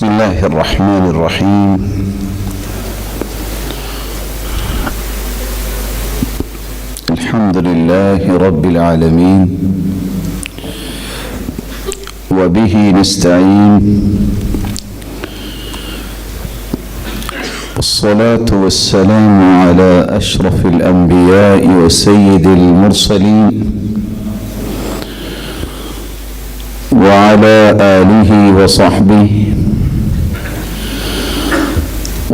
بسم الله الرحمن الرحيم. الحمد لله رب العالمين وبه نستعين، والصلاة والسلام على أشرف الأنبياء وسيد المرسلين وعلى آله وصحبه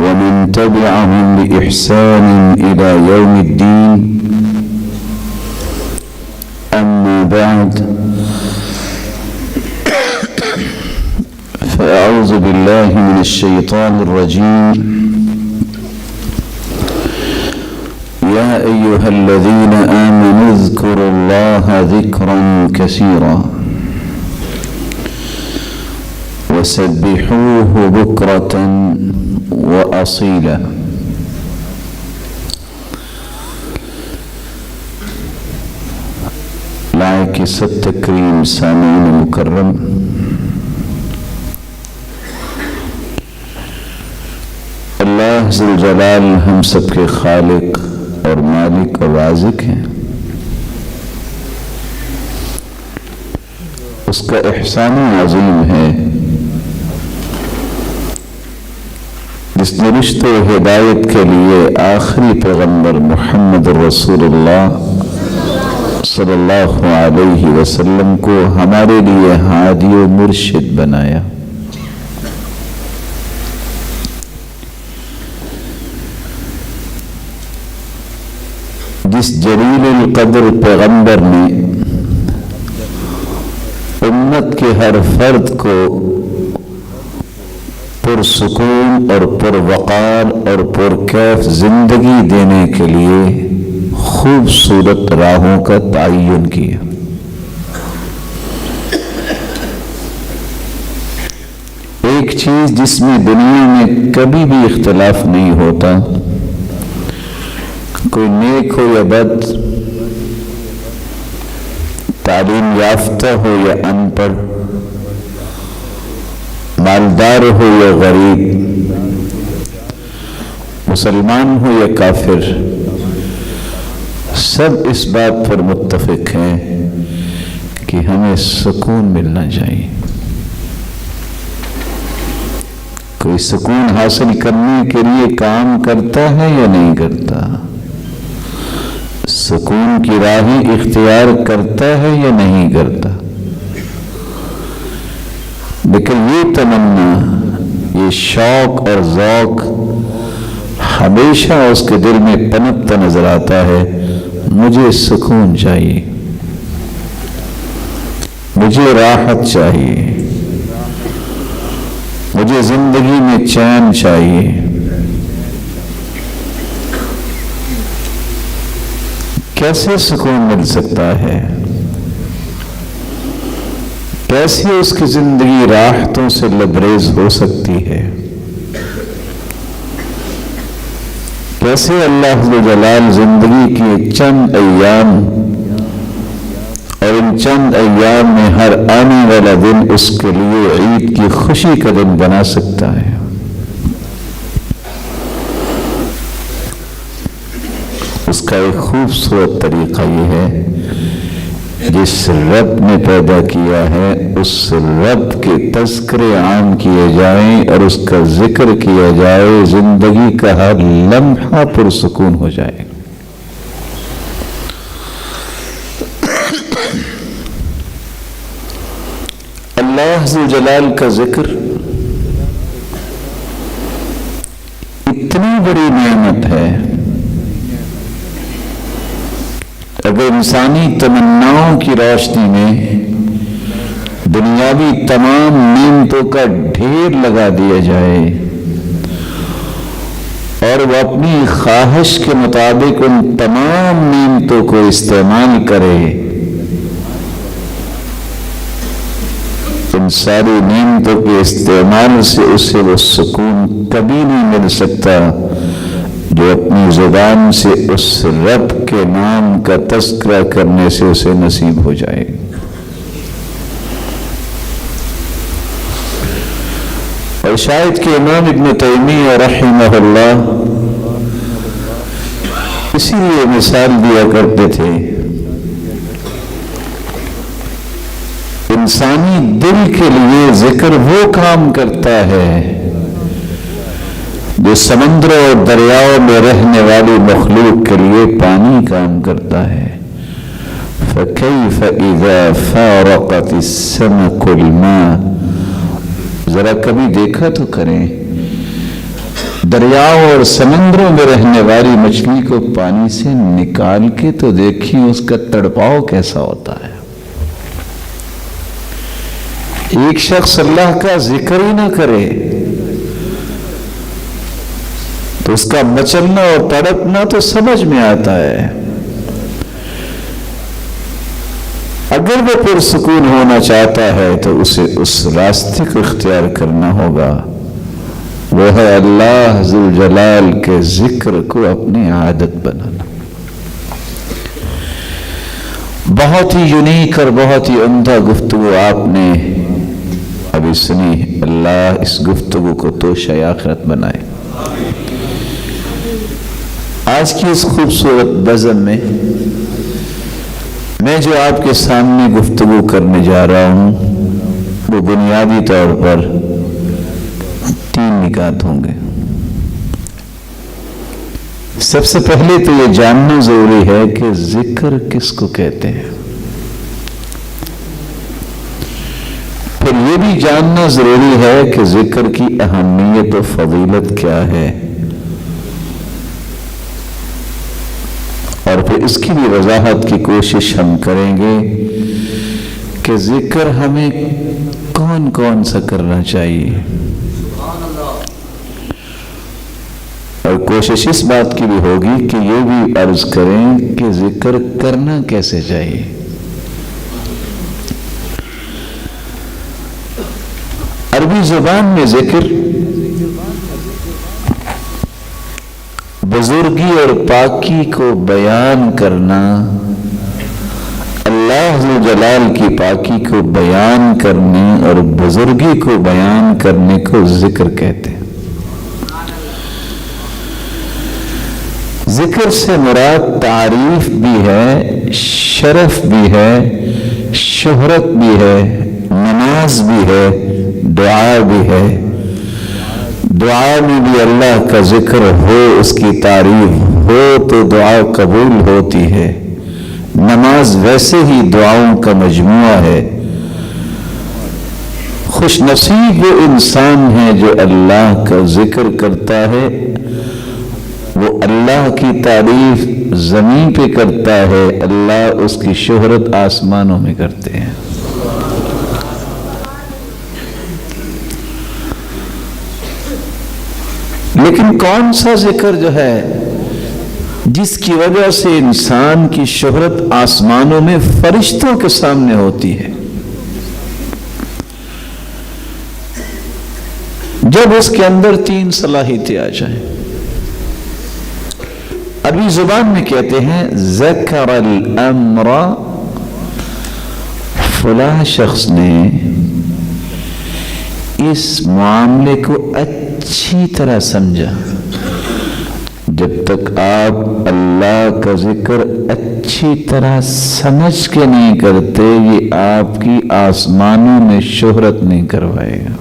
ومن تبعهم بإحسان إلى يوم الدين. أما بعد، فأعوذ بالله من الشيطان الرجيم. يا أيها الذين آمنوا اذكروا الله ذكرا كثيرا وسبحوه بكرة وأصيلا. لائق ست تکریم سامعین مکرم، اللہ ذوالجلال ہم سب کے خالق اور مالک اور رازق ہیں. اس کا احسان عظیم ہے جس نے رشت و ہدایت کے لیے آخری پیغمبر محمد رسول اللہ صلی اللہ علیہ وسلم کو ہمارے لیے ہادی و مرشد بنایا. جس جلیل القدر پیغمبر نے امت کے ہر فرد کو پرسکون اور پروقار اور پرکیف زندگی دینے کے لیے خوبصورت راہوں کا تعین کیا. ایک چیز جس میں دنیا میں کبھی بھی اختلاف نہیں ہوتا، کوئی نیک ہو یا بد، تعلیم یافتہ ہو یا ان پڑھ، مالدار ہو یا غریب، مسلمان ہو یا کافر، سب اس بات پر متفق ہیں کہ ہمیں سکون ملنا چاہیے. کوئی سکون حاصل کرنے کے لیے کام کرتا ہے یا نہیں کرتا؟ سکون کی راہیں اختیار کرتا ہے یا نہیں کرتا؟ لیکن یہ تمنا، یہ شوق اور ذوق ہمیشہ اس کے دل میں پنپتا نظر آتا ہے. مجھے سکون چاہیے، مجھے راحت چاہیے، مجھے زندگی میں چین چاہیے. کیسے سکون مل سکتا ہے؟ کیسے اس کی زندگی راحتوں سے لبریز ہو سکتی ہے؟ کیسے اللہ ذوالجلال زندگی کے چند ایام اور ان چند ایام میں ہر آنے والا دن اس کے لیے عید کی خوشی کا دن بنا سکتا ہے؟ اس کا ایک خوبصورت طریقہ یہ ہے، جس رب نے پیدا کیا ہے اس رب کے تذکرے عام کیے جائیں اور اس کا ذکر کیا جائے، زندگی کا ہر لمحہ پرسکون ہو جائے. اللہ ذوالجلال کا ذکر اتنی بڑی نعمت ہے، اگر انسانی تمناؤں کی روشنی میں دنیاوی تمام نعمتوں کا ڈھیر لگا دیا جائے اور وہ اپنی خواہش کے مطابق ان تمام نعمتوں کو استعمال کرے، ان ساری نعمتوں کے استعمال سے اسے وہ سکون کبھی نہیں مل سکتا جو اپنی زبان سے اس رب کے نام کا تذکرہ کرنے سے اسے نصیب ہو جائے. اور شاید کہ امام ابن تیمیہ رحمہ اللہ اسی لیے مثال دیا کرتے تھے، انسانی دل کے لیے ذکر وہ کام کرتا ہے جو سمندروں اور دریاؤں میں رہنے والی مخلوق کے لیے پانی کام کرتا ہے۔ فَكَيْفَ إِذَا فَارَقَتِ السَّمَكُ الْمَاءَ، ذرا کبھی دیکھا تو کریں، دریاؤں اور سمندروں میں رہنے والی مچھلی کو پانی سے نکال کے تو دیکھیے اس کا تڑپاؤ کیسا ہوتا ہے۔ ایک شخص اللہ کا ذکر ہی نہ کرے تو اس کا مچلنا اور تڑپنا تو سمجھ میں آتا ہے۔ اگر وہ پرسکون ہونا چاہتا ہے تو اسے اس راستے کو اختیار کرنا ہوگا، وہ ہے اللہ ذوالجلال کے ذکر کو اپنی عادت بنانا۔ بہت ہی یونیک اور بہت ہی عمدہ گفتگو آپ نے ابھی سنی، اللہ اس گفتگو کو توشہ آخرت بنائے۔ آج کی اس خوبصورت بزم میں میں جو آپ کے سامنے گفتگو کرنے جا رہا ہوں وہ بنیادی طور پر 3 نکات ہوں گے۔ سب سے پہلے تو یہ جاننا ضروری ہے کہ ذکر کس کو کہتے ہیں، پھر یہ بھی جاننا ضروری ہے کہ ذکر کی اہمیت و فضیلت کیا ہے، اور پھر اس کی بھی وضاحت کی کوشش ہم کریں گے کہ ذکر ہمیں کون کون سا کرنا چاہیے، اور کوشش اس بات کی بھی ہوگی کہ یہ بھی عرض کریں کہ ذکر کرنا کیسے چاہیے۔ عربی زبان میں ذکر بزرگی اور پاکی کو بیان کرنا، اللہ ذوالجلال کی پاکی کو بیان کرنے اور بزرگی کو بیان کرنے کو ذکر کہتے ہیں۔ ذکر سے مراد تعریف بھی ہے، شرف بھی ہے، شہرت بھی ہے، نماز بھی ہے، دعا بھی ہے۔ دعا میں بھی اللہ کا ذکر ہو، اس کی تعریف ہو تو دعا قبول ہوتی ہے۔ نماز ویسے ہی دعاؤں کا مجموعہ ہے۔ خوش نصیب وہ انسان ہے جو اللہ کا ذکر کرتا ہے، وہ اللہ کی تعریف زمین پہ کرتا ہے، اللہ اس کی شہرت آسمانوں میں کرتے ہیں۔ لیکن کون سا ذکر جو ہے جس کی وجہ سے انسان کی شہرت آسمانوں میں فرشتوں کے سامنے ہوتی ہے؟ جب اس کے اندر 3 صلاحیتیں آ جائیں۔ عربی زبان میں کہتے ہیں ذکر الامر، فلاں شخص نے اس معاملے کو اچھی طرح سمجھا۔ جب تک آپ اللہ کا ذکر اچھی طرح سمجھ کے نہیں کرتے، یہ آپ کی آسمانوں میں شہرت نہیں کروائے گا۔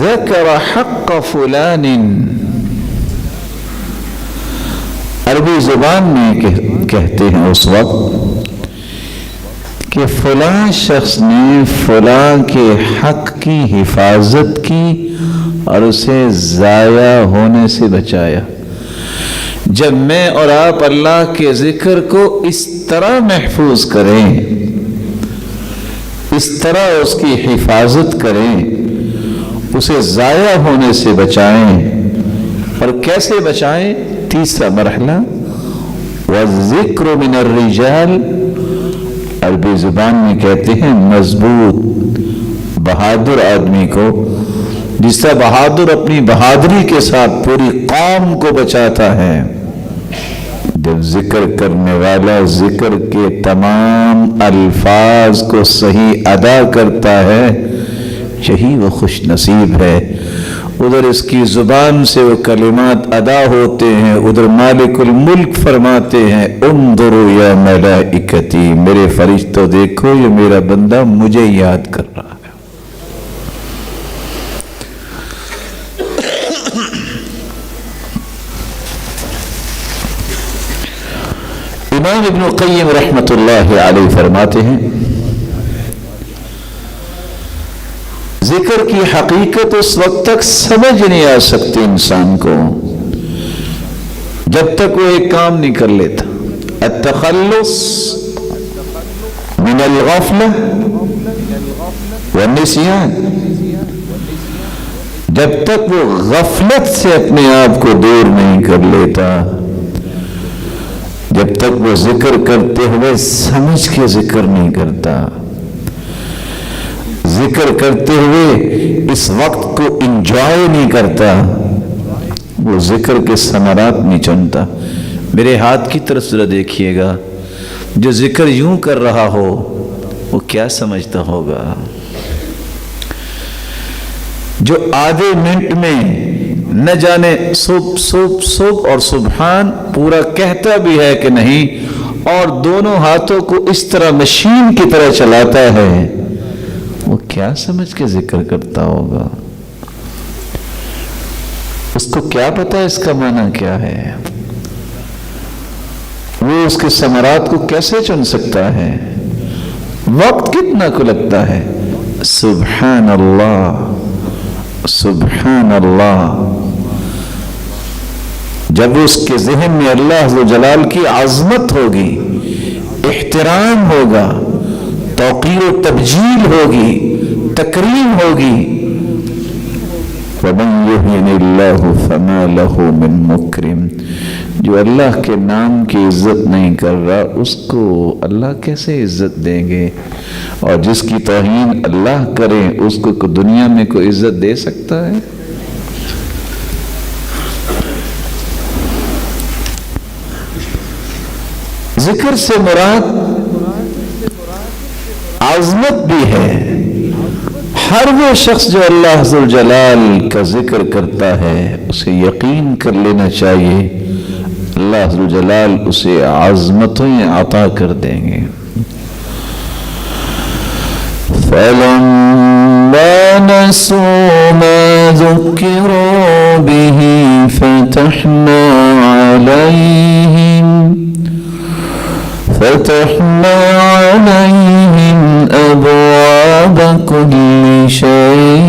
ذکر حق فلان، عربی زبان میں کہتے ہیں اس وقت کہ فلاں شخص نے فلاں کے حق کی حفاظت کی اور اسے ضائع ہونے سے بچایا۔ جب میں اور آپ اللہ کے ذکر کو اس طرح محفوظ کریں، اس طرح اس کی حفاظت کریں، اسے ضائع ہونے سے بچائیں، اور کیسے بچائیں؟ تیسرا مرحلہ وَالذِّكْرُ مِنَ الرِّجَالِ، عربی زبان میں کہتے ہیں مضبوط بہادر آدمی کو، جس طرح بہادر اپنی بہادری کے ساتھ پوری قوم کو بچاتا ہے، جب ذکر کرنے والا ذکر کے تمام الفاظ کو صحیح ادا کرتا ہے یہی وہ خوش نصیب ہے. ادھر اس کی زبان سے وہ کلمات ادا ہوتے ہیں، ادھر مالک الملک فرماتے ہیں انظروا یا ملائکتی، میرے فرشتوں دیکھو یہ میرا بندہ مجھے یاد کر رہا ہے. امام ابن القیم رحمت اللہ علیہ فرماتے ہیں ذکر کی حقیقت اس وقت تک سمجھ نہیں آ سکتی انسان کو جب تک وہ ایک کام نہیں کر لیتا. التخلص من الغفلہ والنسیان، جب تک وہ غفلت سے اپنے آپ کو دور نہیں کر لیتا، جب تک وہ ذکر کرتے ہوئے سمجھ کے ذکر نہیں کرتا، ذکر کرتے ہوئے اس وقت کو انجوائے نہیں کرتا، وہ ذکر کے ثمرات نہیں چنتا. میرے ہاتھ کی طرف ذرا دیکھیے گا، جو ذکر یوں کر رہا ہو وہ کیا سمجھتا ہوگا؟ جو آدھے منٹ میں نہ جانے صبح اور سبحان پورا کہتا بھی ہے کہ نہیں، اور دونوں ہاتھوں کو اس طرح مشین کی طرح چلاتا ہے، وہ کیا سمجھ کے ذکر کرتا ہوگا؟ اس کو کیا پتا اس کا معنی کیا ہے؟ وہ اس کے ثمرات کو کیسے چن سکتا ہے؟ وقت کتنا کو لگتا ہے؟ سبحان اللہ سبحان اللہ. جب اس کے ذہن میں اللہ عز و جلال کی عظمت ہوگی، احترام ہوگا، توقیر و تبجیل ہوگی، تکریم ہوگی، وَمَن يُهِنِ اللَّهُ فَمَا لَهُ مِن مُكْرِمٍ، جو اللہ کے نام کی عزت نہیں کر رہا اس کو اللہ کیسے عزت دیں گے؟ اور جس کی توہین اللہ کرے اس کو دنیا میں کوئی عزت دے سکتا ہے؟ ذکر سے مراد عظمت بھی ہے. ہر وہ شخص جو اللہ عز و جلال کا ذکر کرتا ہے اسے یقین کر لینا چاہیے اللہ عز و جلال اسے عظمتیں عطا کر دیں گے. فَلَمَّا نَسُوا مَا ذُكِّرُوا بِهِ فَتَحْنَا عَلَيْهِمْ أَبْوَابَ كُلِّ شَيْءٍ.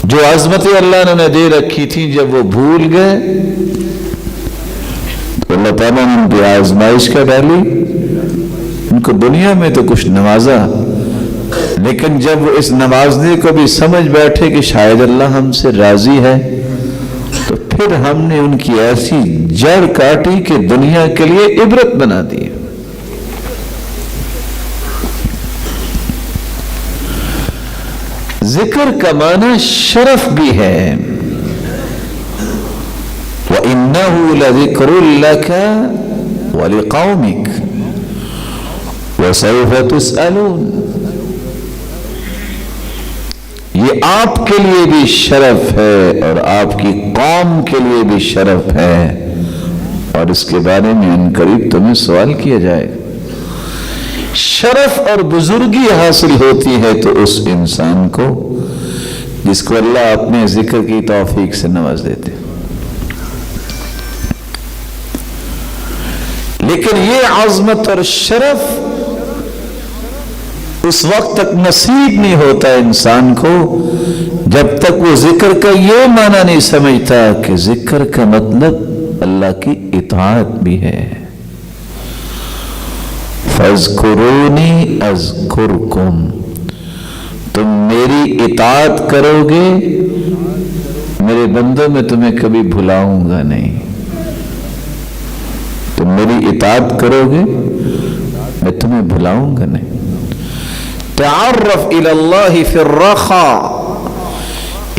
جو عظمتیں اللہ نے دے رکھی تھی جب وہ بھول گئے تو اللہ تعالیٰ نے ان پہ آزمائش کا ڈالی. ان کو دنیا میں تو کچھ نوازا، لیکن جب وہ اس نوازنے کو بھی سمجھ بیٹھے کہ شاید اللہ ہم سے راضی ہے تو پھر ہم نے ان کی ایسی جڑ کاٹی کہ دنیا کے لیے عبرت بنا دی. ذکر کا معنی شرف بھی ہے. وَإِنَّهُ لَذِكْرٌ لَكَ وَلِقَوْمِكَ وَسَوْفَ تُسْأَلُونَ. یہ آپ کے لیے بھی شرف ہے اور آپ کی قوم کے لیے بھی شرف ہے، اور اس کے بارے میں ان قریب تمہیں سوال کیا جائے گا. شرف اور بزرگی حاصل ہوتی ہے تو اس انسان کو جس کو اللہ اپنے ذکر کی توفیق سے نواز دیتے. لیکن یہ عظمت اور شرف اس وقت تک نصیب نہیں ہوتا انسان کو جب تک وہ ذکر کا یہ معنی نہیں سمجھتا کہ ذکر کا مطلب اللہ کی اطاعت بھی ہے. فَاذْكُرُونِي أَذْكُرْكُمْ، تم میری اطاعت کرو گے میرے بندوں میں تمہیں کبھی بھلاؤں گا نہیں. تم میری اطاعت کرو گے میں تمہیں بھلاؤں گا نہیں. تعرف الى اللہ فی الرخاء،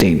3।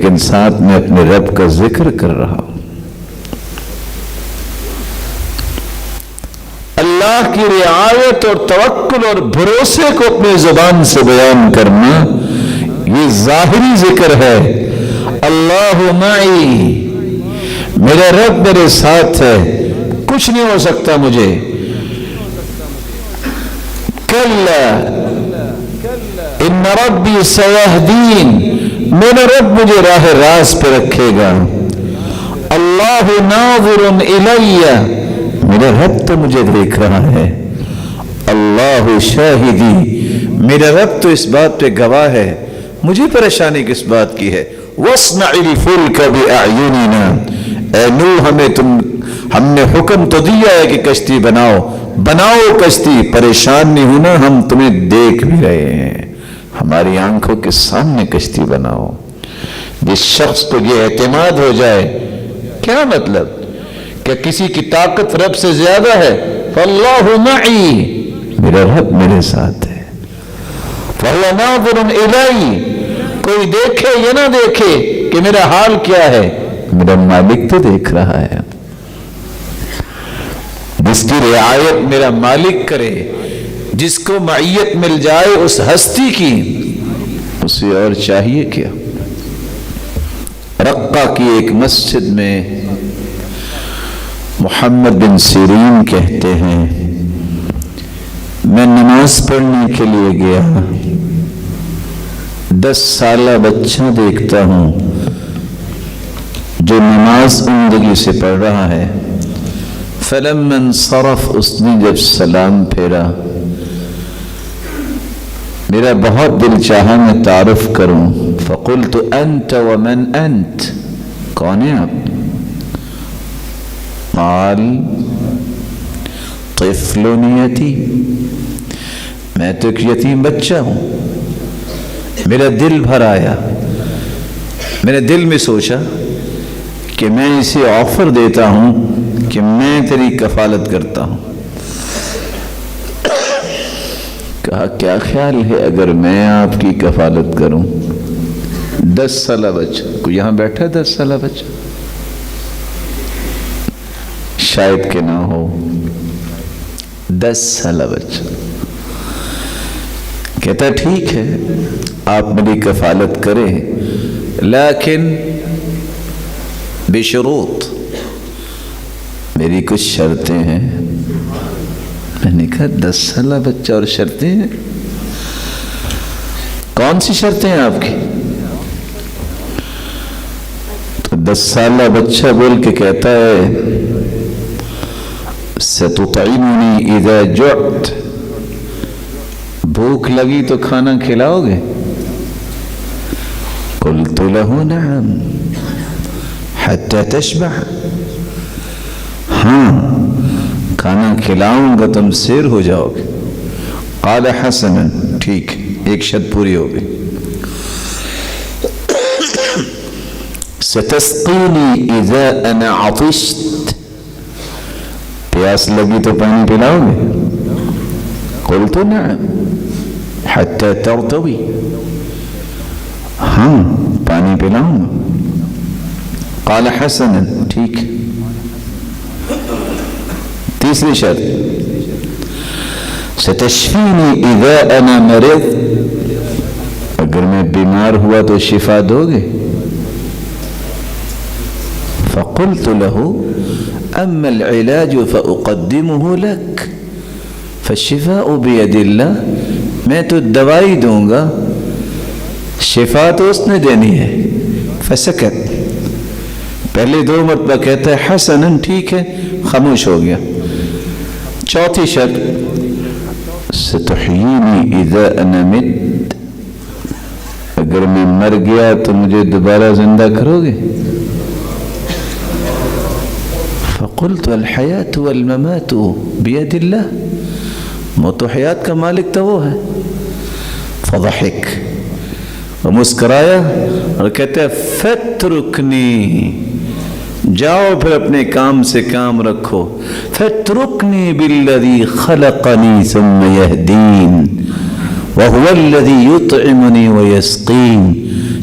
لیکن ساتھ میں اپنے رب کا ذکر کر رہا ہوں. اللہ کی رعایت اور توکل اور بھروسے کو اپنے زبان سے بیان کرنا یہ ظاہری ذکر ہے. اللہ معی، میرا رب میرے ساتھ ہے، کچھ نہیں ہو سکتا مجھے. کلا ان ربی سیہدین، میرا رب مجھے راہ راست پہ رکھے گا. اللہ ناظر الیہ، میرا رب تو مجھے دیکھ رہا ہے. اللہ شاہدی، میرا رب تو اس بات پہ گواہ ہے. مجھے پریشانی کس بات کی ہے؟ وَاصْنَعِ الْفُلْكَ بِأَعْيُنِنَا، اے نوح ہم نے حکم تو دیا ہے کہ کشتی بناؤ کشتی، پریشان نہیں ہونا، ہم تمہیں دیکھ بھی رہے ہیں، ہماری آنکھوں کے سامنے کشتی بناؤ. جس شخص کو یہ اعتماد ہو جائے، کیا مطلب کہ کسی کی طاقت رب سے زیادہ ہے؟ فاللہ معی، میرا رب میرے ساتھ ہے. فهو ناظر الی، کوئی دیکھے یا نہ دیکھے کہ میرا حال کیا ہے، میرا مالک تو دیکھ رہا ہے. جس کی رعایت میرا مالک کرے، جس کو معیت مل جائے اس ہستی کی، اسے اور چاہیے کیا. رقہ کی ایک مسجد میں محمد بن سیرین کہتے ہیں، میں نماز پڑھنے کے لیے گیا، 10 سالہ بچہ دیکھتا ہوں جو نماز عمدگی سے پڑھ رہا ہے. فلما انصرف، اس نے جب سلام پھیرا، میرا بہت دل چاہا میں تعارف کروں. فقلت انت ومن انت، کون ہے آپ؟ قال طفل یتیم، میں تو ایک یتیم بچہ ہوں. میرا دل بھر آیا، میں نے دل میں سوچا کہ میں اسے آفر دیتا ہوں کہ میں تیری کفالت کرتا ہوں. کہا کیا خیال ہے اگر میں آپ کی کفالت کروں؟ 10 سالہ بچہ، کوئی یہاں بیٹھا 10 سالہ بچہ؟ شاید کہ نہ ہو. 10 سالہ بچہ کہتا ٹھیک ہے آپ میری کفالت کریں، لیکن بشروط، میری کچھ شرطیں ہیں. میں نے کہا 10 سالہ بچہ اور شرطیں ہیں؟ کون سی شرطیں ہیں آپ کی؟ تو 10 سالہ بچہ بول کے کہتا ہے ستطعمنی اذا جعت، بھوک لگی تو کھانا کھلاؤ گے؟ قلت له نعم حتى تشبع، ہاں کھانا کھلاؤں گا تم سیر ہو جاؤ گے. قال حسنا، ٹھیک، ایک شرط پوری ہو گئی. ستسقینی اذا انا عطشت، پیاس لگی تو پانی پلاؤ گے؟ قلت نعم حتى ترتوی، ہاں پانی پلاؤں گا. قال حسنا، ٹھیک. تیسری شرط ستشفینی اذا انا مرض، اگر میں بیمار ہوا تو شفا دو گے؟ فقلت له اما العلاج فاقدمه لك فالشفاء بيد الله، میں تو دوائی دوں گا، شفا تو اس نے دینی ہے. فسکت، پہلے 2 مرتبہ کہتا ہے حسنا ٹھیک ہے، خاموش ہو گیا. چوتھی شرط ستحیینی اذا انا مت، اگر میں مر گیا تو مجھے دوبارہ زندہ کرو گے؟ فقلت الحیات والممات بید اللہ، موت و حیات کا مالک تو وہ ہے. فضحک، وہ مسکرایا اور کہتا ہے فترکنی، جاؤ پھر اپنے کام سے کام رکھو. فترکنی بالذی خلقنی ثم یہدین وهو الذی یطعمنی ویسقین،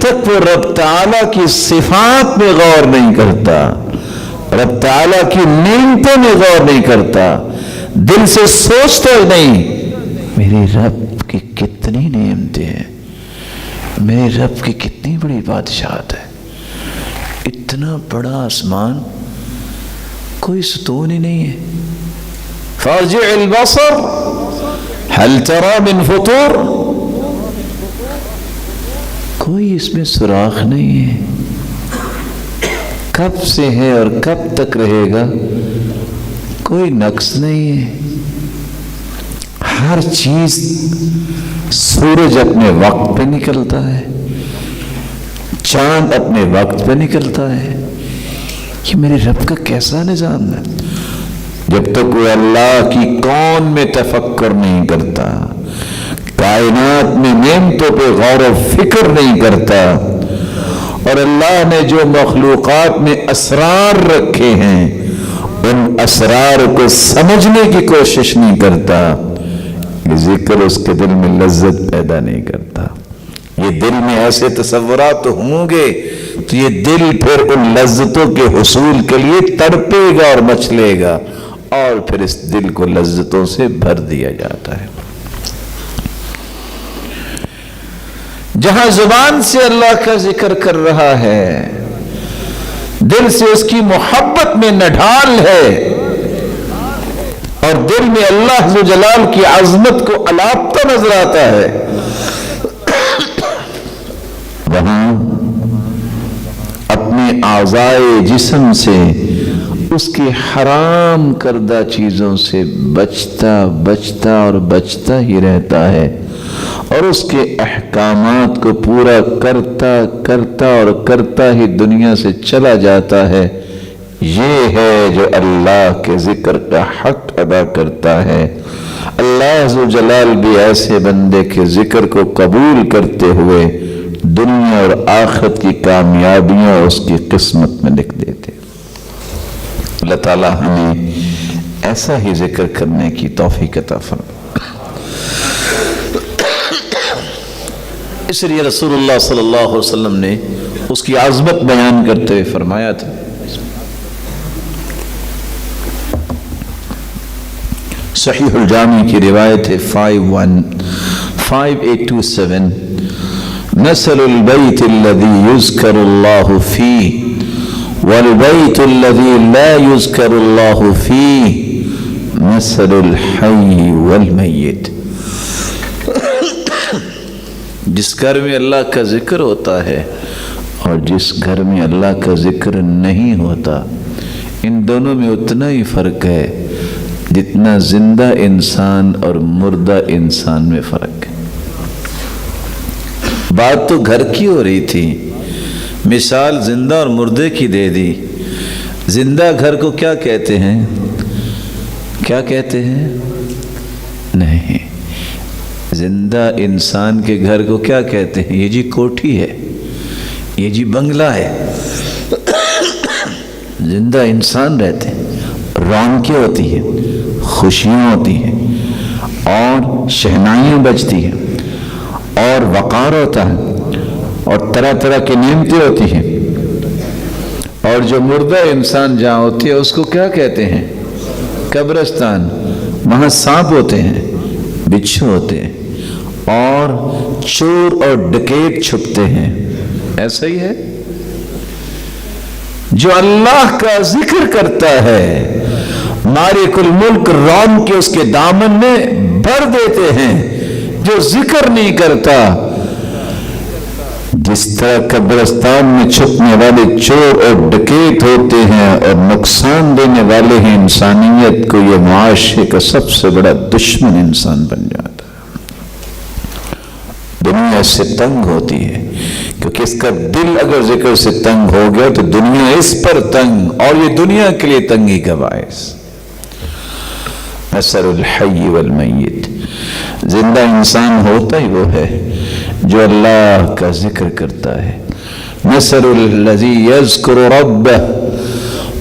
تک وہ رب تعالیٰ کی صفات میں غور نہیں کرتا، رب تعالیٰ کی نعمتوں میں غور نہیں کرتا، دل سے سوچتا نہیں میرے رب کی کتنی نعمتیں ہیں، میرے رب کی کتنی بڑی بادشاہت ہے، اتنا بڑا آسمان، کوئی ستون ہی نہیں ہے. فارجع البصر هل ترى من فطور، کوئی اس میں سوراخ نہیں ہے، کب سے ہے اور کب تک رہے گا کوئی نقص نہیں ہے. ہر چیز، سورج اپنے وقت پہ نکلتا ہے، چاند اپنے وقت پہ نکلتا ہے. یہ میرے رب کا کیسا نظام ہے. جب تک وہ اللہ کی کون میں تفکر نہیں کرتا، کائنات میں نعمتوں پہ غور و فکر نہیں کرتا، اور اللہ نے جو مخلوقات میں اسرار رکھے ہیں ان اسرار کو سمجھنے کی کوشش نہیں کرتا، یہ ذکر اس کے دل میں لذت پیدا نہیں کرتا. یہ دل میں ایسے تصورات ہوں گے تو یہ دل پھر ان لذتوں کے حصول کے لیے تڑپے گا اور مچلے گا، اور پھر اس دل کو لذتوں سے بھر دیا جاتا ہے. جہاں زبان سے اللہ کا ذکر کر رہا ہے، دل سے اس کی محبت میں نڈھال ہے، اور دل میں اللہ ذو جلال کی عظمت کو الاپتا نظر آتا ہے، وہاں اپنے اعضائے جسم سے اس کے حرام کردہ چیزوں سے بچتا ہی رہتا ہے، اور اس کے احکامات کو پورا کرتا ہی دنیا سے چلا جاتا ہے. یہ ہے جو اللہ کے ذکر کا حق ادا کرتا ہے. اللہ ذو جلال بھی ایسے بندے کے ذکر کو قبول کرتے ہوئے دنیا اور آخرت کی کامیابیاں اس کی قسمت میں لکھ دیتے. اللہ تعالی ہمیں ایسا ہی ذکر کرنے کی توفیق عطا فرمائے. اس لیے رسول اللہ صلی اللہ علیہ وسلم نے اس کی عظمت بیان کرتے ہوئے فرمایا تھا، صحیح الجامع کی روایت ہے 5827، مثل البيت الذي يذكر الله فيه والبيت الذي لا يذكر الله فيه مثل الحي والميت. جس گھر میں اللہ کا ذکر ہوتا ہے اور جس گھر میں اللہ کا ذکر نہیں ہوتا، ان دونوں میں اتنا ہی فرق ہے جتنا زندہ انسان اور مردہ انسان میں فرق ہے. بات تو گھر کی ہو رہی تھی، مثال زندہ اور مردے کی دے دی. زندہ گھر کو کیا کہتے ہیں؟ کیا کہتے ہیں؟ نہیں، زندہ انسان کے گھر کو کیا کہتے ہیں؟ یہ جی کوٹھی ہے، یہ جی بنگلہ ہے. زندہ انسان رہتے ہیں، رونقیں ہوتی ہیں، خوشیاں ہوتی ہیں، اور شہنائیاں بجتی ہیں، اور وقار ہوتا ہے، اور طرح طرح کی نعمتیں ہوتی ہیں. اور جو مردہ انسان جہاں ہوتی ہے اس کو کیا کہتے ہیں؟ قبرستان. وہاں سانپ ہوتے ہیں، بچھو ہوتے ہیں، اور چور اور ڈکیت چھپتے ہیں. ایسا ہی ہے جو اللہ کا ذکر کرتا ہے، مالک الملک رون کے اس کے دامن میں بھر دیتے ہیں. جو ذکر نہیں کرتا، جس طرح قبرستان میں چھپنے والے چور اور ڈکیت ہوتے ہیں اور نقصان دینے والے ہیں انسانیت کو، یہ معاشرے کا سب سے بڑا دشمن انسان بن جاتا ہے. دنیا اس سے تنگ ہوتی ہے کیونکہ اس کا دل اگر ذکر سے تنگ ہو گیا تو دنیا اس پر تنگ، اور یہ دنیا کے لیے تنگی کا باعث. مثل الحی والمیت، زندہ انسان ہوتا ہی وہ ہے جو اللہ کا ذکر کرتا ہے. مثل الذی یذکر ربہ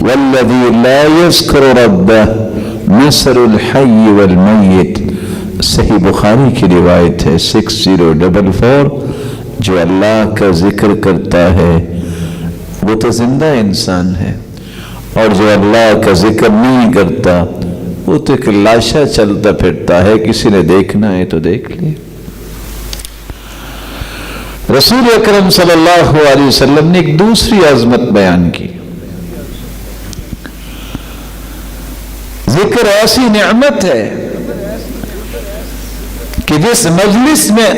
والذی لا یذکر ربہ مثل الحی والمیت. صحیح بخاری کی روایت ہے 6044، جو اللہ کا ذکر کرتا ہے وہ تو زندہ انسان ہے، اور جو اللہ کا ذکر نہیں کرتا وہ تو ایک لاشا چلتا پھرتا ہے، کسی نے دیکھنا ہے تو دیکھ لے۔ رسول اکرم صلی اللہ علیہ وسلم نے ایک دوسری عظمت بیان کی۔ ذکر ایسی نعمت ہے کہ جس مجلس میں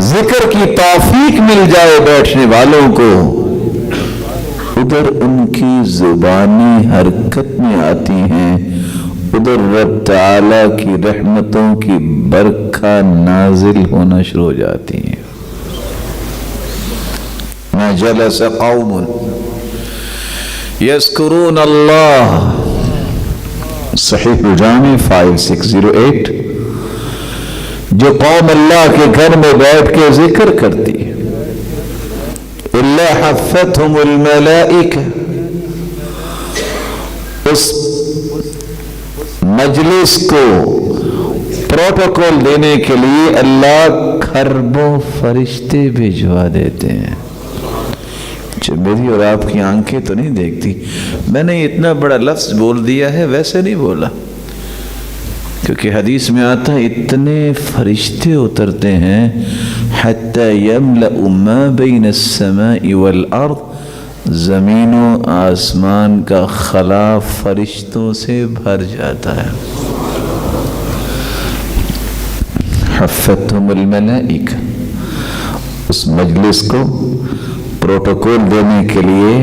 ذکر کی توفیق مل جائے بیٹھنے والوں کو، ادھر ان کی زبانی حرکت میں آتی ہیں، ادھر رب تعالی کی رحمتوں کی برکھا نازل ہونا شروع ہو جاتی ہیں۔ ما جلس قوم یذکرون اللہ، صحیح الجامع 5608، جو قوم اللہ کے گھر میں بیٹھ کے ذکر کرتی ہے، الا حفتهم الملائکہ، اس مجلس کو پروٹوکول دینے کے لیے اللہ خربوں فرشتے بھجوا دیتے ہیں۔ جو میری اور آپ کی آنکھیں تو نہیں دیکھتی، میں نے اتنا بڑا لفظ بول دیا ہے، ویسے نہیں بولا، کیونکہ حدیث میں آتا ہے اتنے فرشتے اترتے ہیں حتی یملأ ما بین السماء والارض، زمین و آسمان کا خلا فرشتوں سے بھر جاتا ہے۔ حفتهم الملائکہ، اس مجلس کو پروٹوکول دینے کے لیے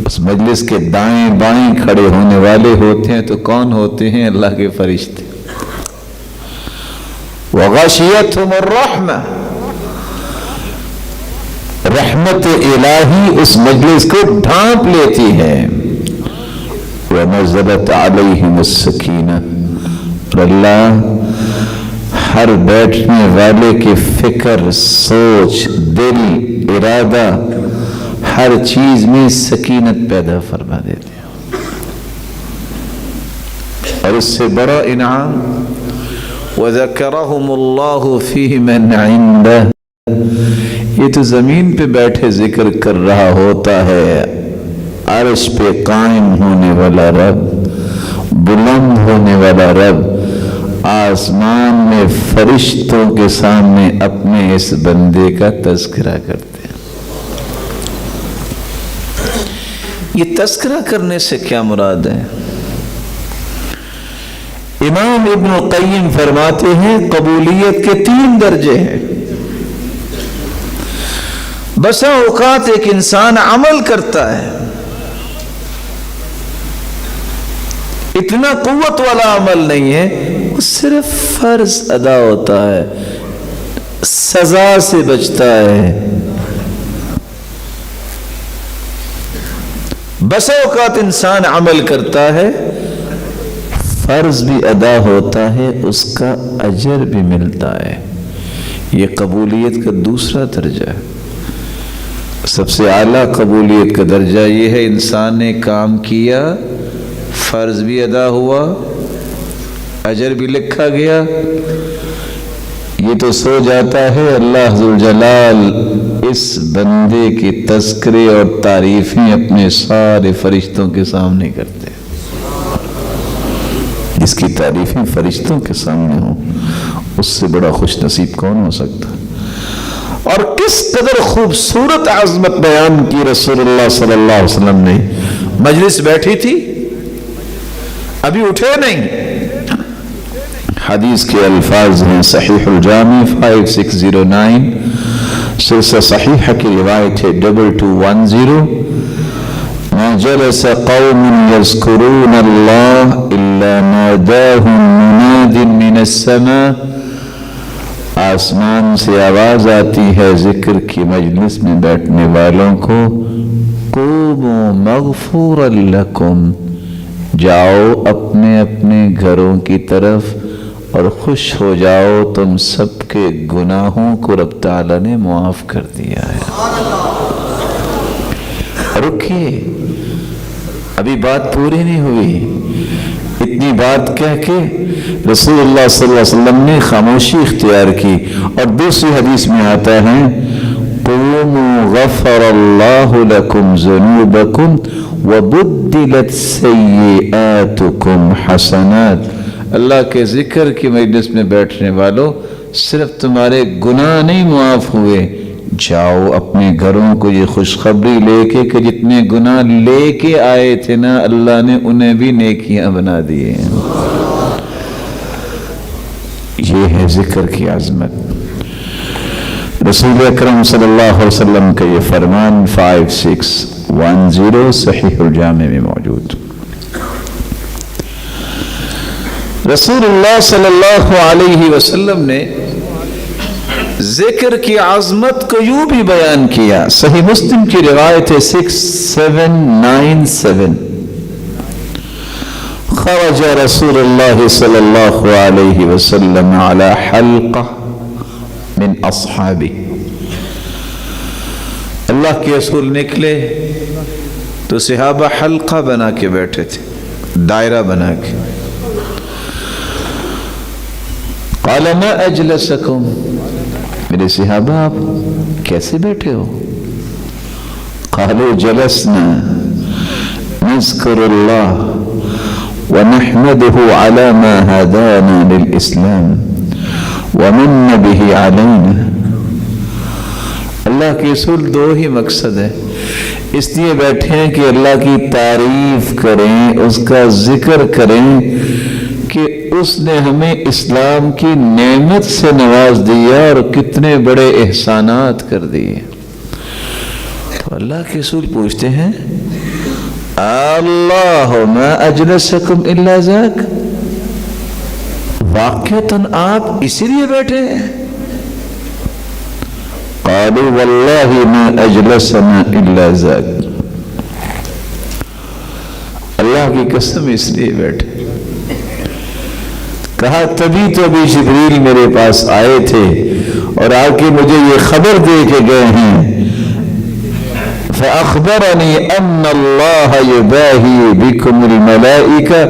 اس مجلس کے دائیں بائیں کھڑے ہونے والے ہوتے ہیں تو کون ہوتے ہیں؟ اللہ کے فرشتے۔ وغشیتہم الرحمہ، رحمت الہی اس مجلس کو ڈھانپ لیتی ہے۔ ونزلت علیہم السکینہ، اور اللہ ہر بیٹھنے والے کی فکر، سوچ، دل، ارادہ، ہر چیز میں سکینت پیدا فرما دیتے ہیں۔ اور اس سے بڑا انعام وَذَكَرَهُمُ اللَّهُ فِي مَنْ عِنْدَهُ، یہ تو زمین پہ بیٹھے ذکر کر رہا ہوتا ہے، عرش پہ قائم ہونے والا رب، بلند ہونے والا رب آسمان میں فرشتوں کے سامنے اپنے اس بندے کا تذکرہ کرتے ہیں۔ یہ تذکرہ کرنے سے کیا مراد ہے؟ امام ابن القیم فرماتے ہیں قبولیت کے 3 درجے ہیں۔ بسا اوقات ایک انسان عمل کرتا ہے، اتنا قوت والا عمل نہیں ہے، وہ صرف فرض ادا ہوتا ہے، سزا سے بچتا ہے۔ بسا اوقات انسان عمل کرتا ہے، فرض بھی ادا ہوتا ہے، اس کا اجر بھی ملتا ہے۔ یہ قبولیت کا دوسرا درجہ ہے۔ سب سے اعلیٰ قبولیت کا درجہ یہ ہے انسان نے کام کیا، فرض بھی ادا ہوا، اجر بھی لکھا گیا، یہ تو سو جاتا ہے، اللہ ذوالجلال اس بندے کی تذکرے اور تعریفیں اپنے سارے فرشتوں کے سامنے کرتے ہیں۔ جس کی تعریفیں فرشتوں کے سامنے ہوں، اس سے بڑا خوش نصیب کون ہو سکتا؟ اور کس قدر خوبصورت عظمت بیان کی رسول اللہ صلی اللہ علیہ وسلم نے۔ مجلس بیٹھی تھی، ابھی اٹھے نہیں، حدیث کے الفاظ ہیں، صحیح الجامع 5609، سلسلہ صحیحہ کی روایت ہے 2210، ما جلس قوم يذكرون الله إلا ناداهم مناد من السماء، آسمان سے آواز آتی ہے ذکر کی مجلس میں بیٹھنے والوں کو، قوموا مغفورا لکم، جاؤ اپنے اپنے گھروں کی طرف اور خوش ہو جاؤ، تم سب کے گناہوں کو رب تعالیٰ نے معاف کر دیا ہے۔ رکھیے، ابھی بات پوری نہیں ہوئی، اتنی بات کہہ کے رسول اللہ صلی اللہ علیہ وسلم نے خاموشی اختیار کی. اور دوسری حدیث میں آتا ہے قوموا غفر اللہ لکم ذنوبکم وبدلت سیئاتکم حسنات. اللہ کے ذکر کی مجلس میں بیٹھنے والوں، صرف تمہارے گناہ نہیں معاف ہوئے، جاؤ اپنے گھروں کو یہ خوشخبری لے کے کہ جتنے گناہ لے کے آئے تھے نا اللہ نے انہیں بھی نیکیاں بنا دیے ہیں. یہ ہے ذکر کی عظمت. رسول اکرم صلی اللہ علیہ وسلم کا یہ فرمان 5610 صحیح الجامع میں موجود. رسول اللہ صلی اللہ علیہ وسلم نے ذکر کی عظمت کو یوں بھی بیان کیا. صحیح مسلم کی روایت ہے 6797 خرج رسول اللہ صلی اللہ علیہ وسلم على حلقہ من اصحابی. اللہ کے رسول نکلے تو صحابہ حلقہ بنا کے بیٹھے تھے، دائرہ بنا کے. قال ما اجلسکم، میرے صحابہ آپ کیسے بیٹھے ہو؟ قالوا جلسنا نذكر الله ونحمده على ما هدانا للإسلام ومن به علينا. اللہ کے رسول دو ہی مقصد ہے، اس لیے بیٹھے ہیں کہ اللہ کی تعریف کریں، اس کا ذکر کریں کہ اس نے ہمیں اسلام کی نعمت سے نواز دیا اور کتنے بڑے احسانات کر دیے. تو اللہ کے رسول پوچھتے ہیں اللہ ما اجلسکم الا ذاک، واقعتاً آپ اسی لیے بیٹھے ہیں؟ قالوا واللہ ما اجلسنا الا ذاک، اللہ کی قسم اس لیے بیٹھے. کہا تبھی تو ابھی جبریل میرے پاس آئے تھے اور آ کے مجھے یہ خبر دے کے گئے ہیں فأخبرني أن الله يباهي بكم الملائكة،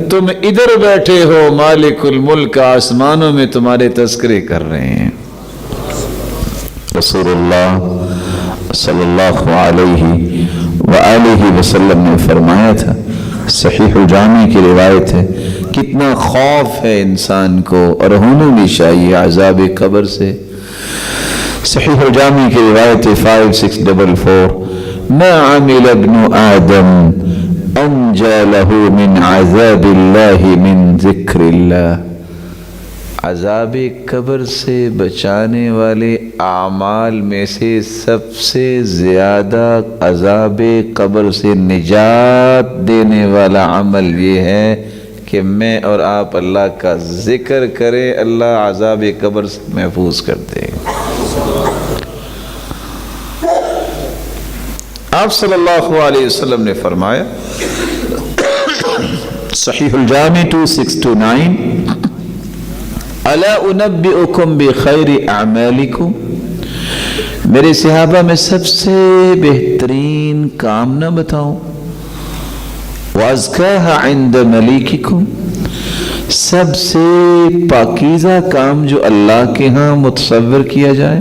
تم ادھر بیٹھے ہو، مالک الملک آسمانوں میں تمہارے تذکرے کر رہے ہیں. رسول اللہ صلی اللہ علیہ وآلہ وسلم نے فرمایا تھا، صحیح الجامع کی روایت ہے، کتنا خوف ہے انسان کو اور ہونا بھی چاہیے عذاب قبر سے. صحیح الجامع کی روایت 5644 ما عمل ابن آدم انجا له من عذاب اللہ من ذکر اللہ. عذاب قبر سے بچانے والے اعمال میں سے سب سے زیادہ عذاب قبر سے نجات دینے والا عمل یہ ہے کہ میں اور آپ اللہ کا ذکر کریں، اللہ عذاب قبر سے محفوظ کرتے ہیں. آپ صلی اللہ علیہ وسلم نے فرمایا صحیح الجامع 2629 الا انبئکم بخیر اعمالکم، میرے صحابہ میں سب سے بہترین کام نہ بتاؤں؟ وازکاها عند ملیککم، سب سے پاکیزہ کام جو اللہ کے ہاں متصور کیا جائے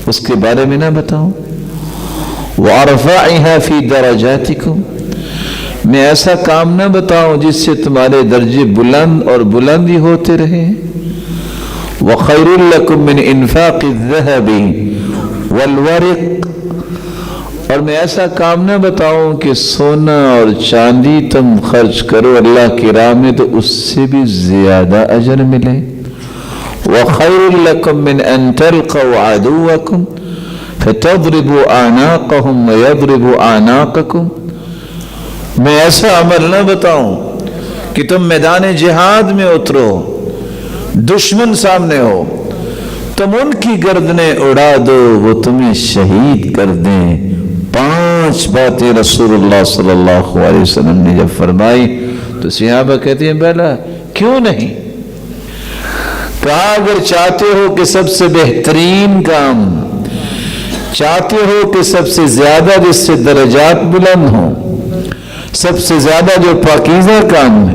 اس کے بارے میں نہ بتاؤں؟ وارفعها فی درجاتکم، میں ایسا کام نہ بتاؤں جس سے تمہارے درجے بلند اور بلند ہی ہوتے رہیں؟ وخیر لکم من انفاق الذهب والورق، اور میں ایسا کام نہ بتاؤں کہ سونا اور چاندی تم خرچ کرو اللہ کی راہ میں تو اس سے بھی زیادہ اجر ملے. وخیر لکم من ان تلقوا عدوکم فتضربوا اعناقهم ويضربوا اعناقكم، میں ایسا عمل نہ بتاؤں کہ تم میدان جہاد میں اترو، دشمن سامنے ہو، تم ان کی گردنیں اڑا دو، وہ تمہیں شہید کر دیں. 5 باتیں رسول اللہ صلی اللہ علیہ وسلم نے جب فرمائی تو صحابہ کہتے ہیں بلا کیوں نہیں؟ کہا اگر چاہتے ہو کہ سب سے بہترین کام، چاہتے ہو کہ سب سے زیادہ جس سے درجات بلند ہوں، سب سے زیادہ جو پاکیزہ کام ہے،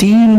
3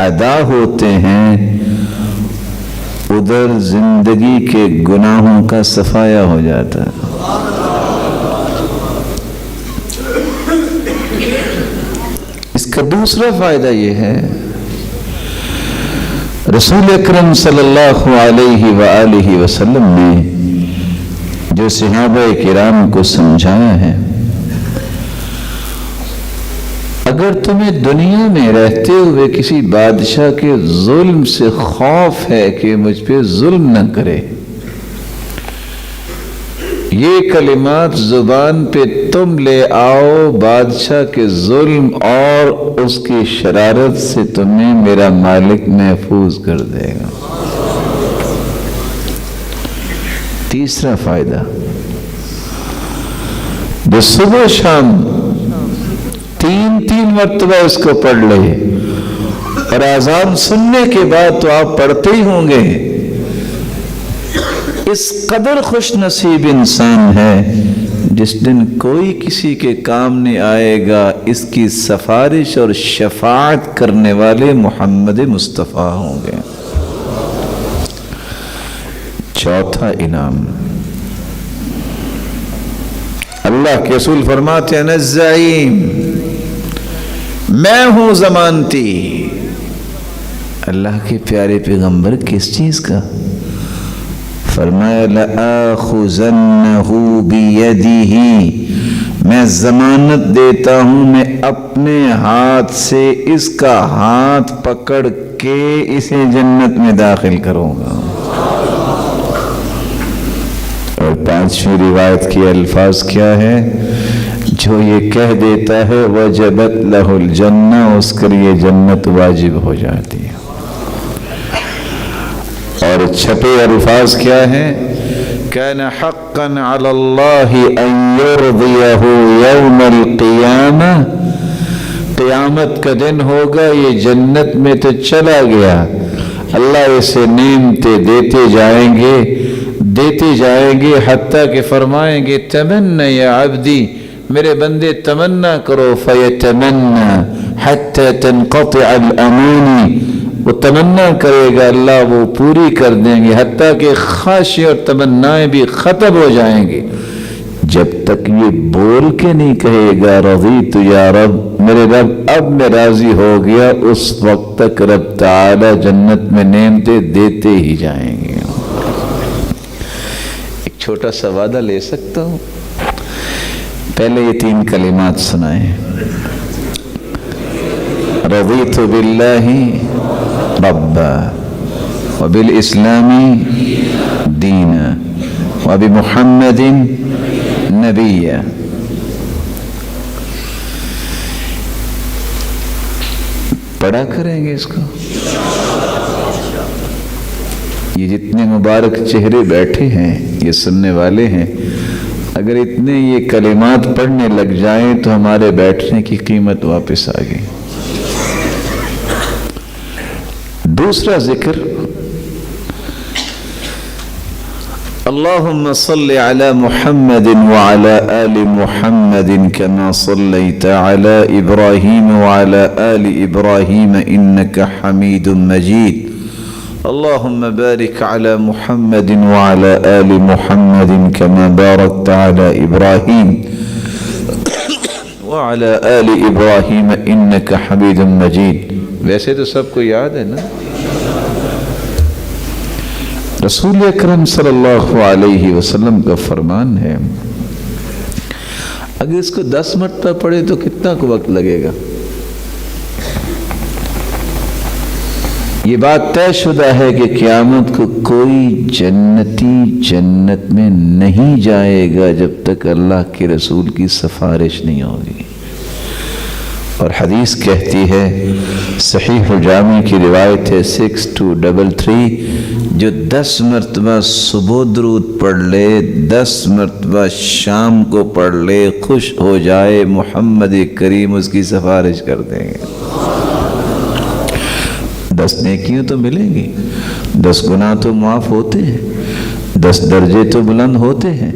ادا ہوتے ہیں ادھر زندگی کے گناہوں کا صفایا ہو جاتا ہے۔ اس کا دوسرا فائدہ یہ ہے، رسول اکرم صلی اللہ علیہ وآلہ وسلم نے جو صحابہ کرام کو سمجھایا ہے، اگر تمہیں دنیا میں رہتے ہوئے کسی بادشاہ کے ظلم سے خوف ہے کہ مجھ پہ ظلم نہ کرے، یہ کلمات زبان پہ تم لے آؤ، بادشاہ کے ظلم اور اس کی شرارت سے تمہیں میرا مالک محفوظ کر دے گا۔ تیسرا فائدہ، جو صبح شام تین مرتبہ اس کو پڑھ لے، اور اذان سننے کے بعد تو آپ پڑھتے ہی ہوں گے، اس قدر خوش نصیب انسان ہے جس دن کوئی کسی کے کام نہیں آئے گا، اس کی سفارش اور شفاعت کرنے والے محمد مصطفیٰ ہوں گے۔ چوتھا انعام، اللہ کے رسول فرماتے ہیں، الزعیم، میں ہوں ضمانتی۔ اللہ کے پیارے پیغمبر کس چیز کا؟ فرمایا لآخذنہ بیدہ، میں ضمانت دیتا ہوں، میں اپنے ہاتھ سے اس کا ہاتھ پکڑ کے اسے جنت میں داخل کروں گا۔ اور پانچویں روایت کے الفاظ کیا ہے؟ جو یہ کہہ دیتا ہے وجبت لہ الجنہ، اس کے لیے جنت واجب ہو جاتی ہے۔ اور چھٹے الفاظ کیا ہیں؟ کان حقا علی اللہ ان یرضیہ یوم القیامہ، قیامت کا دن ہوگا، یہ جنت میں تو چلا گیا، اللہ اسے نعمتیں دیتے جائیں گے حتیٰ کہ فرمائیں گے تمنا یا عبدی، میرے بندے تمنا کرو، فیتمنا حتی تنقطع الامانی، وہ تمنا کرے گا، اللہ وہ پوری کر دیں گے حتیٰ کہ خواہشیں اور تمنائیں بھی ختم ہو جائیں گی۔ جب تک یہ بول کے نہیں کہے گا رضیت یا رب، میرے رب اب میں راضی ہو گیا، اس وقت تک رب تعالی جنت میں نعمتیں دیتے ہی جائیں گے۔ ایک چھوٹا سا وعدہ لے سکتا ہوں؟ پہلے یہ تین کلمات سنائیں، رضیت باللہ ربا وبالاسلام دینا وبمحمد نبیا۔ پڑھا کریں گے اس کو؟ یہ جتنے مبارک چہرے بیٹھے ہیں، یہ سننے والے ہیں، اگر اتنے یہ کلمات پڑھنے لگ جائیں تو ہمارے بیٹھنے کی قیمت واپس آ گئی۔ دوسرا ذکر، اللہم صل علی محمد وعلی آل محمد کما صلیت علی ابراہیم وعلی آل ابراہیم انکا حمید مجید، اللہم بارک علی محمد وعلی آل محمد کما بارکت علی ابراہیم وعلی آل ابراہیم انکا حمید مجید۔ ویسے تو سب کو یاد ہے نا؟ رسول اکرم صلی اللہ علیہ وسلم کا فرمان ہے، اگر اس کو 10 مرتبہ پڑھے تو کتنا کو وقت لگے گا؟ یہ بات طے شدہ ہے کہ قیامت کو کوئی جنتی جنت میں نہیں جائے گا جب تک اللہ کے رسول کی سفارش نہیں ہوگی۔ اور حدیث کہتی ہے، صحیح الجامع کی روایت ہے 6233، جو 10 مرتبہ صبح درود پڑھ لے، 10 مرتبہ شام کو پڑھ لے، خوش ہو جائے، محمد کریم اس کی سفارش کر دیں گے۔ 10 نیکیاں تو ملیں گی، 10 گناہ تو معاف ہوتے ہیں، 10 درجے تو بلند ہوتے ہیں،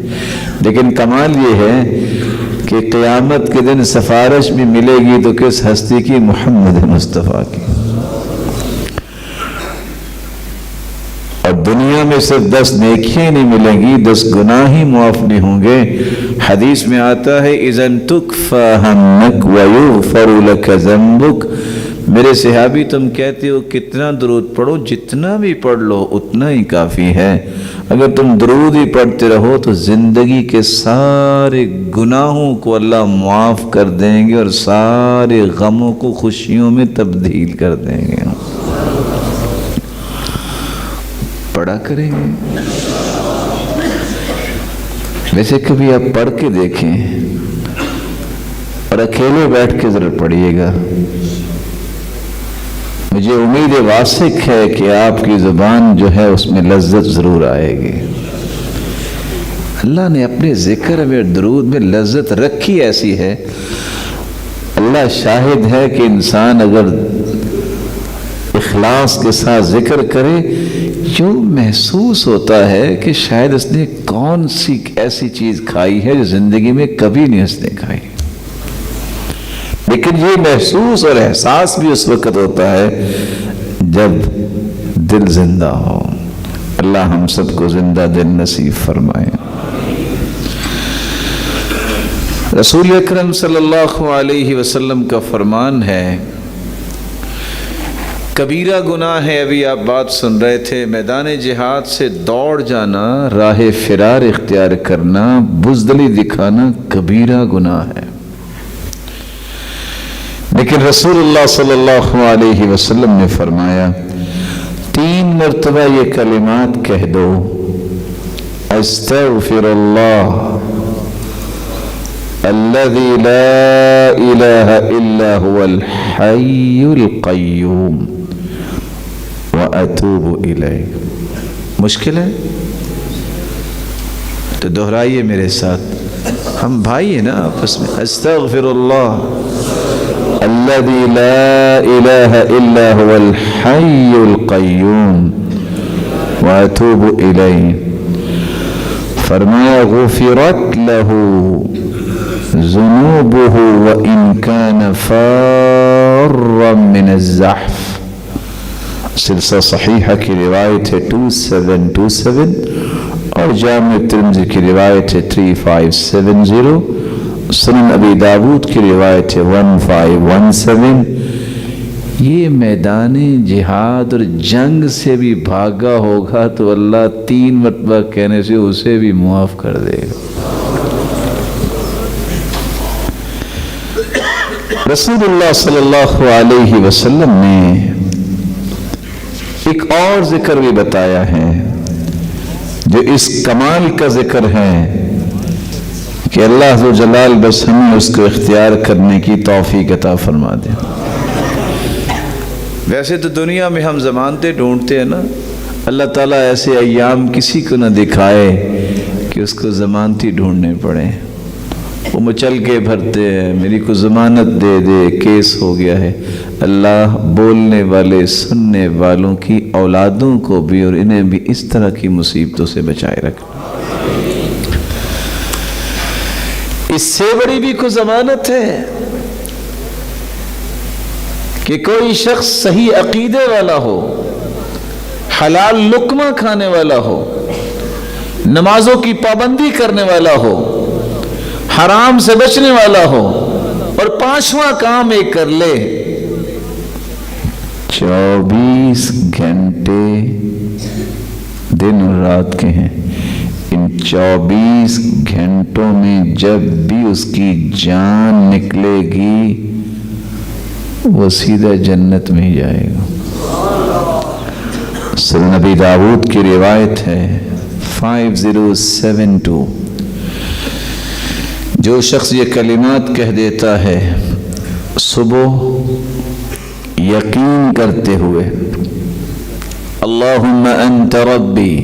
لیکن کمال یہ ہے کہ قیامت کے دن سفارش بھی ملے گی تو کس ہستی کی؟ محمد مصطفیٰ کی۔ اور دنیا میں صرف 10 نیکیاں نہیں ملیں گی، 10 گناہ ہی معاف نہیں ہوں گے۔ حدیث میں آتا ہے اذن تکفی ہمک ویغفر لک ذنبک، میرے صحابی تم کہتے ہو کتنا درود پڑھو، جتنا بھی پڑھ لو اتنا ہی کافی ہے۔ اگر تم درود ہی پڑھتے رہو تو زندگی کے سارے گناہوں کو اللہ معاف کر دیں گے اور سارے غموں کو خوشیوں میں تبدیل کر دیں گے۔ پڑھا کریں گے۔ ویسے کبھی آپ پڑھ کے دیکھیں اور اکیلے بیٹھ کے ضرور پڑھیے گا، مجھے امید واثق ہے کہ آپ کی زبان جو ہے اس میں لذت ضرور آئے گی۔ اللہ نے اپنے ذکر میں درود میں لذت رکھی ایسی ہے، اللہ شاہد ہے کہ انسان اگر اخلاص کے ساتھ ذکر کرے جو محسوس ہوتا ہے کہ شاید اس نے کون سی ایسی چیز کھائی ہے جو زندگی میں کبھی نہیں اس نے کھائی، لیکن یہ محسوس اور احساس بھی اس وقت ہوتا ہے جب دل زندہ ہو۔ اللہ ہم سب کو زندہ دل نصیب فرمائے۔ رسول اکرم صلی اللہ علیہ وسلم کا فرمان ہے، کبیرہ گناہ ہے، ابھی آپ بات سن رہے تھے، میدان جہاد سے دوڑ جانا، راہ فرار اختیار کرنا، بزدلی دکھانا کبیرہ گناہ ہے، لیکن رسول اللہ صلی اللہ علیہ وسلم نے فرمایا 3 مرتبہ یہ کلمات کہہ دو، استغفر اللہ الذي لا الہ الا هو الحی القیوم واتوب الیہ۔ مشکل ہے تو دہرائیے میرے ساتھ، ہم بھائی ہیں نا آپس میں۔ استغفر اللہ الذي لا الہ الا هو الحی القیوم واتوب الیہ۔ فرمایا غفرت له ذنوبه وإن كان فارا من الزحف۔ سلسلہ صحیحہ کی روایت ہے 2727 اور جامع ترمذی کی روایت ہے 3570، سنن ابی داود کی روایت ہے 1517۔ یہ میدان جہاد اور جنگ سے بھی بھاگا ہوگا تو اللہ 3 مرتبہ کہنے سے اسے بھی معاف کر دے گا۔ رسول اللہ صلی اللہ علیہ وسلم نے ایک اور ذکر بھی بتایا ہے جو اس کمال کا ذکر ہے کہ اللہ ذو جلال بس ہمیں اس کو اختیار کرنے کی توفیق عطا فرما دے۔ ویسے تو دنیا میں ہم ضمانتیں ڈھونڈتے ہیں نا، اللہ تعالیٰ ایسے ایام کسی کو نہ دکھائے کہ اس کو ضمانتی ڈھونڈنے پڑے، وہ مچل کے بھرتے ہیں، میری کو ضمانت دے دے، کیس ہو گیا ہے۔ اللہ بولنے والے سننے والوں کی اولادوں کو بھی اور انہیں بھی اس طرح کی مصیبتوں سے بچائے رکھنا۔ اس سے بڑی بھی کوئی ضمانت ہے کہ کوئی شخص صحیح عقیدے والا ہو، حلال لقمہ کھانے والا ہو، نمازوں کی پابندی کرنے والا ہو، حرام سے بچنے والا ہو اور 5واں کام ایک کر لے، 24 گھنٹے دن اور رات کے ہیں، ان 24 گھنٹوں میں جب بھی اس کی جان نکلے گی وہ سیدھا جنت میں ہی جائے گا۔ سنن ابی داود کی روایت ہے 5072، جو شخص یہ کلمات کہہ دیتا ہے صبح یقین کرتے ہوئے، اللہم انت ربی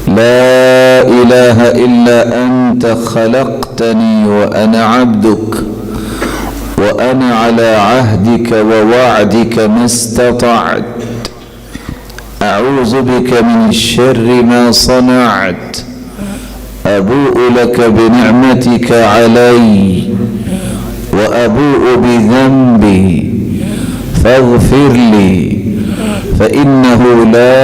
لا الہ الا انت خلقتنی وانا عبدک وانا على عهدك ووعدك ما استطعت اعوذ بك من الشر ما صنعت ابوء لك بنعمتك علي وابوء بذنبي فاغفر لي فانه لا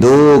2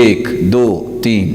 1 2 3।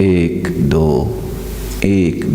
1 2 1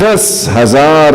10,000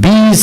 20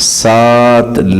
7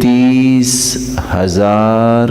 30,000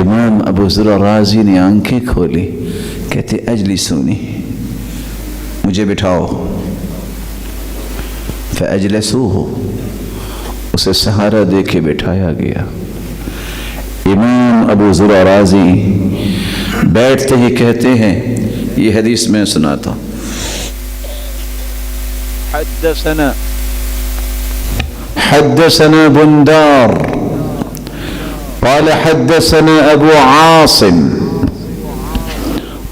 امام ابو ذر رازی نے آنکھیں کھولی، کہتے اجلسونی، مجھے بٹھاؤ، فاجلسوہ، اسے سہارا دے کے بٹھایا گیا۔ امام ابو ذر رازی بیٹھتے ہی کہتے ہیں، یہ حدیث میں سناتا ہوں، حدثنا بندار قال حدثنا ابو عاصم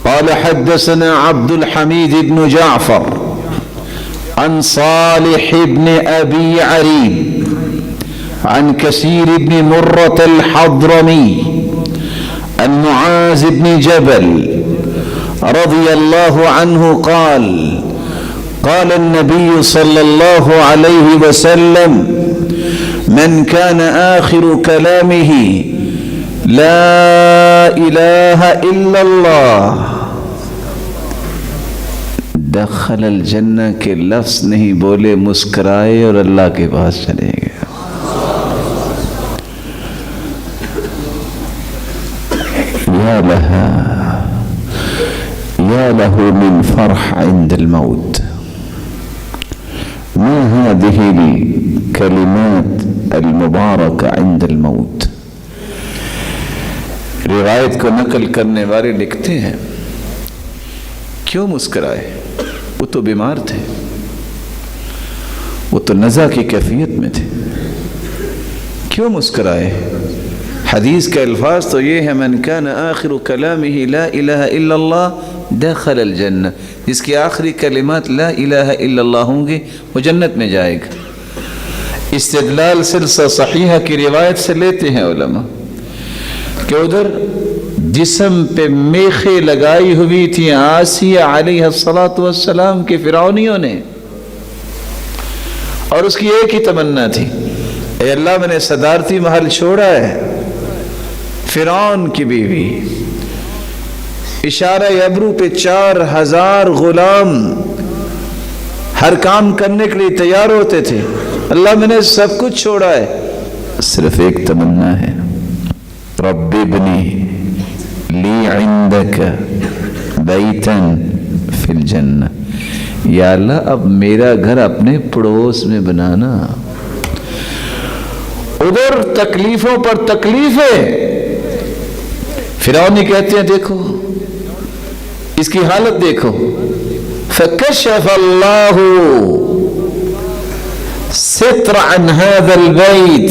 قال حدثنا عبد الحميد بن جعفر عن صالح بن ابي عريب عن كثير بن مرة الحضرمي عن معاذ بن جبل رضي الله عنه قال قال النبي صلى الله عليه وسلم من كان آخر كلامه لا إله إلا الله دخل الجنہ کے لفظ نہیں بولے، مسکرائے اور اللہ کے پاس چلے گئے۔ یا لہو من فرح عند الموت، ما هذه الكلمات المباركة عند الموت۔ روایت کو نقل کرنے والے لکھتے ہیں، کیوں مسکرائے؟ وہ تو بیمار تھے، وہ تو نزع کی کیفیت میں تھے، کیوں مسکرائے؟ حدیث کے الفاظ تو یہ ہے، من کان آخر کلامہ لا الہ الا اللہ دخل الجنہ، جس کی آخری کلمات لا الہ الا اللہ ہوں گے وہ جنت میں جائے گا۔ استدلال سلسلہ صحیحہ کی روایت سے لیتے ہیں علماء کہ ادھر جسم پہ میخیں لگائی ہوئی تھی آسیہ علیہ السلام کے فرعونیوں نے، اور اس کی ایک ہی تمنا تھی، اے اللہ میں نے صدارتی محل چھوڑا ہے، فرعون کی بیوی، اشارہ ابرو پہ 4000 غلام ہر کام کرنے کے لیے تیار ہوتے تھے، اللہ میں نے سب کچھ چھوڑا ہے، صرف ایک تمنا ہے، رب ابنی لی عندک بیتا فی الجنہ، یا اللہ اب میرا گھر اپنے پڑوس میں بنانا۔ ادھر تکلیفوں پر تکلیفیں، فرعونی کہتے ہیں دیکھو اس کی حالت دیکھو، فکشف اللہ ستر عن هذا البیت،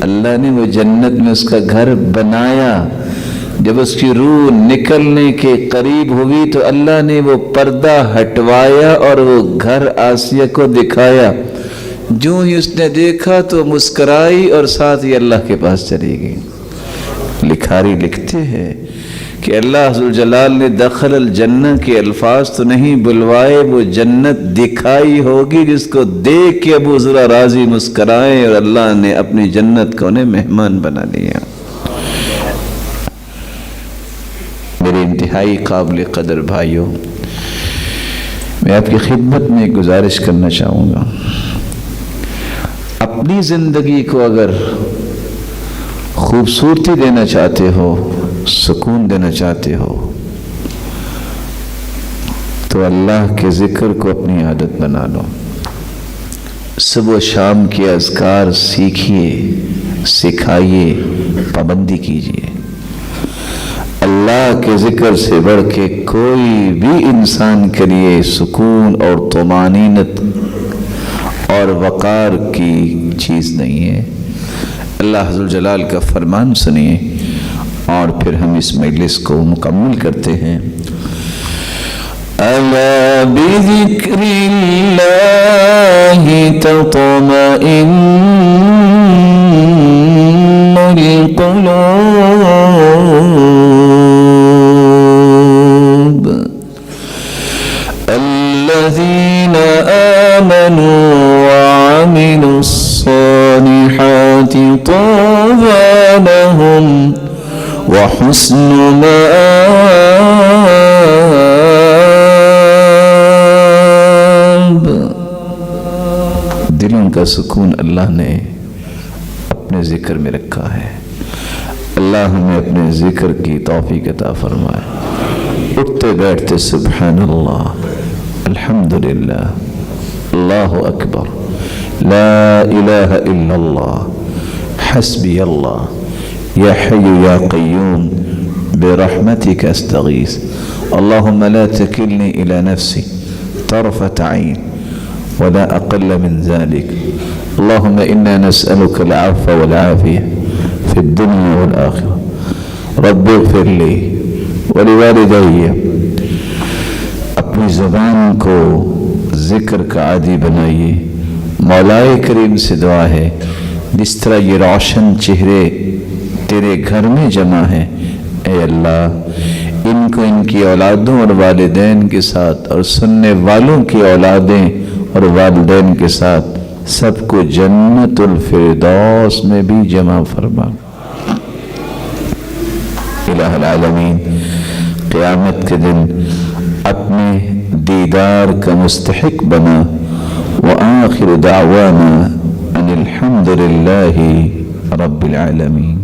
اللہ نے وہ جنت میں اس کا گھر بنایا۔ جب اس کی روح نکلنے کے قریب ہوئی تو اللہ نے وہ پردہ ہٹوایا اور وہ گھر آسیہ کو دکھایا۔ جو ہی اس نے دیکھا تو مسکرائی اور ساتھ ہی اللہ کے پاس چلی گئی۔ لکھاری لکھتے ہیں کہ اللہ ذوالجلال نے دخل الجنہ کے الفاظ تو نہیں بلوائے، وہ جنت دکھائی ہوگی جس کو دیکھ کے ابو ذر رازی مسکرائے، اور اللہ نے اپنی جنت کو انہیں مہمان بنا لیا۔ میرے انتہائی قابل قدر بھائیوں، میں آپ کی خدمت میں ایک گزارش کرنا چاہوں گا، اپنی زندگی کو اگر خوبصورتی دینا چاہتے ہو، سکون دینا چاہتے ہو، تو اللہ کے ذکر کو اپنی عادت بنا لو۔ صبح و شام کے اذکار سیکھیے، سکھائیے، پابندی کیجیے۔ اللہ کے ذکر سے بڑھ کے کوئی بھی انسان کے لیے سکون اور طمانینت اور وقار کی چیز نہیں ہے۔ اللہ ذوالجلال کا فرمان سنیے اور پھر ہم اس مجلس کو مکمل کرتے ہیں۔ الا بذکر اللہ تطمئن القلوب، الذین آمنوا وعملوا الصالحات طوبى لهم وحسن مآب۔ دلوں کا سکون اللہ نے اپنے ذکر میں رکھا ہے۔ اللہ ہمیں اپنے ذکر کی توفیق عطا فرمائے۔ اٹھتے بیٹھتے سبحان اللہ، الحمدللہ، اللہ اکبر، لا الہ الا اللہ، حسبی اللہ، یا حی یا قیوم برحمتک استغیث، اللہم لا تکلنی الى نفسی طرفة عین ولا اقل من ذلك، اللہم انا نسألک العفو والعافیہ فی الدنیا والآخرہ، رب اغفر لی ولوالدی۔ اپنی زبان کو ذکر کا عادی بنائیے۔ مولا کریم سے دعا ہے جس طرح یہ روشن چہرے تیرے گھر میں جمع ہیں، اے اللہ ان کو ان کی اولادوں اور والدین کے ساتھ اور سننے والوں کی اولادیں اور والدین کے ساتھ سب کو جنت الفردوس میں بھی جمع فرما۔ الہ العالمین قیامت کے دن اپنے دیدار کا مستحق بنا۔ وآخر دعوانا ان الحمد للہ رب العالمین۔